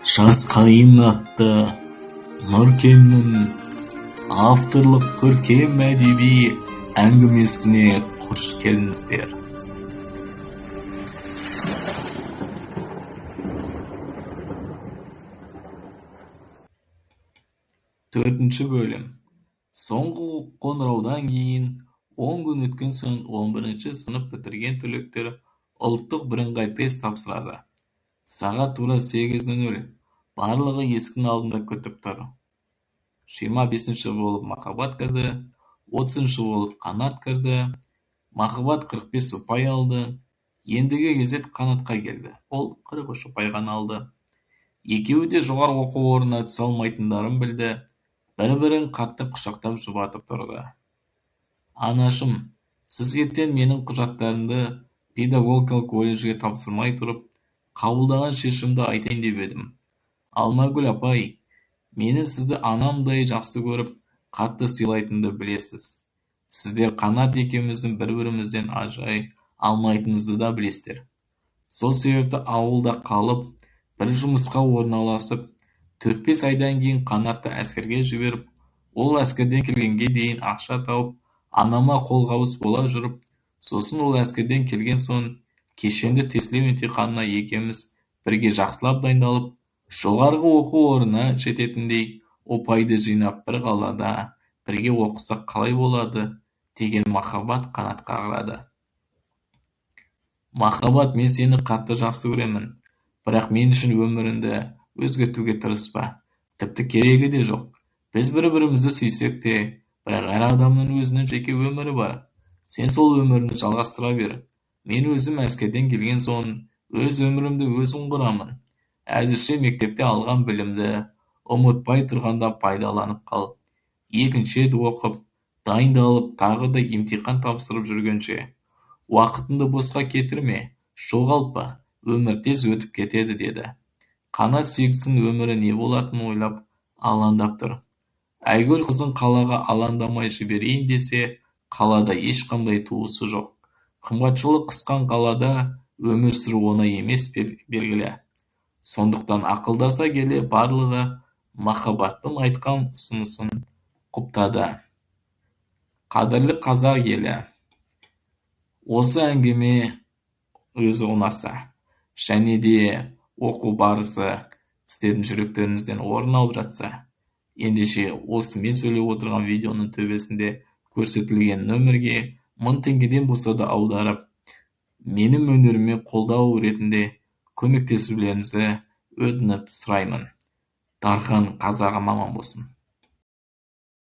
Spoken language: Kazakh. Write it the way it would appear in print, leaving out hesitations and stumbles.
Жас қайын атты Нұркеннің авторлық көркем әдеби әңгімесіне қош келдіңіздер. Төртінші бөлім. Соңғы қоңыраудан кейін 10 күн өткен соң 11-ші сынып бітірген түлектер ұлттық бірыңғай тест тапсырады. Сағат тура 8:00. Барлығы есіктің алдында күтіп тұр. 25-ші болып Махаббат кірді, 30-ші болып Қанат кірді. Махаббат 45 ұпай алды. Ендігі кезек Қанатқа келді. Ол 43 ұпай ғана алды. Екеуі де жоғары оқу орнына түсе алмайтындарын білді. Бір-бірін қатты құшақтап жұбатып тұрды. Анашым, сіз ертең менің құжаттарымды педагогикалық колледжге тапсырмай тұрып, қабылдаған шешімді айтайын деп едім. Алмагүл апай, мені сізді анамдай жақсы көріп, қатты сыйлайтынды білесіз. Сіздер Қанат екеуміздің бір-бірімізден ажырай алмайтынымызды да білесіздер. Сол себепті ауылда қалып, бір жұмысқа орналасып, 4-5 айдан кейін Қанатты әскерге жіберіп, ол әскерден келгенге дейін ақша тауып, анама қолғабыс бола жүріп, сосын ол әскерден келген соң кешенді тестілеу емтиханына екеуміз бірге жақсылап дайындалып, жоғарғы оқу орнына жететіндей ұпайды жинап бір қалада бірге оқысақ қалай болады деген Махаббат Қанатқа қарады. Махаббат, мен сені қатты жақсы көремін, бірақ мен үшін өміріңді өзгертуге тырыспа. Тіпті керегі де жоқ. Біз бір-бірімізді сүйсек те, бірақ әр адамның өзінің жеке өмірі бар. Сен сол өміріңді жалғастыра бер. Мен өзім әскерден келген соң өз өмірімді өзім құрамын. Әзірше мектепте алған білімді ұмытпай тұрғанда пайдаланып қал. Екінші рет оқып, дайындалып, тағы да емтихан тапсырып жүргенше уақытыңды босқа кетірме, жоғалтпа, өмір тез өтіп кетеді, деді. Қанат сүйіктісінің өмірі не болатынын ойлап, алаңдап тұр. Айгүл қызын қалаға алаңдамай жіберейін десе, қалада ешқандай туысы жоқ. Қымбатшылық қысқан қалада өмір сүру оңай емес белгілі. Сондықтан ақылдаса келе барлығы Махаббаттың айтқан ұсынысын құптады. Қадірлі қазақ елі, осы әңгіме өзі ұнаса, және де оқу барысы сіздердің жүректеріңізден орын алып жатса, ендеше осы мен сөйлеп отырған видеоның төбесінде көрсетілген нөмірге 1000 теңгеден болса да аударып, менің өнеріме қолдау ретінде көмектесулеріңізді өтініп сұраймын. Дархан қазағым аман болсын.